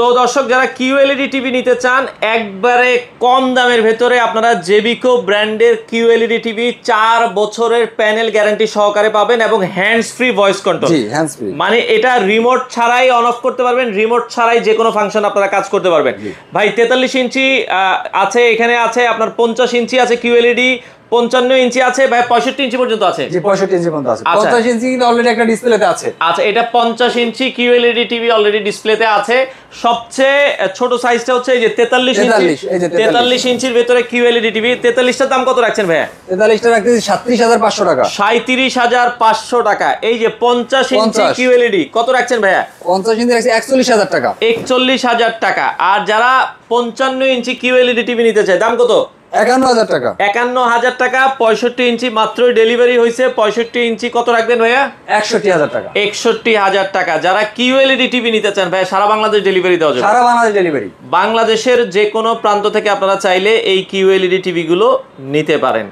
তো দর্শক যারা কিউএলইডি টিভি নিতে চান একবারে কম দামের ভেতরে আপনারা জেবিকো ব্র্যান্ডের কিউএলইডি টিভি 4 বছরের প্যানেল গ্যারান্টি সহকারে পাবেন এবং হ্যান্ডস ফ্রি ভয়েস কন্ট্রোল। জি, হ্যান্ডস ফ্রি। মানে এটা রিমোট ছাড়াই অন অফ করতে পারবেন, রিমোট ছাড়াই যে কোনো ফাংশন আপনারা কাজ করতে পারবেন। ভাই 43 ইঞ্চি আছে, এখানে আছে আপনার 50 ইঞ্চি আছে কিউএলইডি, 55 ইঞ্চি আছে, ভাই 65 ইঞ্চি পর্যন্ত আছে। জি 65 ইঞ্চি পর্যন্ত আছে। 50 ইঞ্চি কিন্তু অলরেডি একটা ডিসপ্লেতে আছে। আচ্ছা, এটা 50 ইঞ্চি কিউএলইডি টিভি অলরেডি ডিসপ্লেতে আছে। সবচেয়ে ছোট সাইজটা হচ্ছে এই যে 43 ইঞ্চি। 43 ইঞ্চির ভিতরে কিউএলইডি টিভি। 43টার দাম কত রাখছেন ভাইয়া? 43টা রাখতেছি 37500 টাকা। 37500 টাকা। এই যে 50 ইঞ্চি কিউএলইডি কত রাখছেন ভাইয়া? 50 ইঞ্চি রাখছি 41000 টাকা। 41000 টাকা। আর যারা 55 ইঞ্চি কিউএলইডি টিভি নিতে চায় দাম কত? 51000 টাকা। 51000 টাকা। 65 ইঞ্চি মাত্রই ডেলিভারি হয়েছে। 65 ইঞ্চি কত রাখবেন ভাইয়া? 61000 টাকা। 61000 টাকা। যারা কিউএলইডি টিভি নিতে চান ভাইয়া সারা বাংলাদেশ ডেলিভারি দেওয়া যাবে। সারা বাংলাদেশ ডেলিভারি। বাংলাদেশের যে কোনো প্রান্ত থেকে আপনারা চাইলে এই কিউএলইডি টিভি গুলো নিতে পারেন।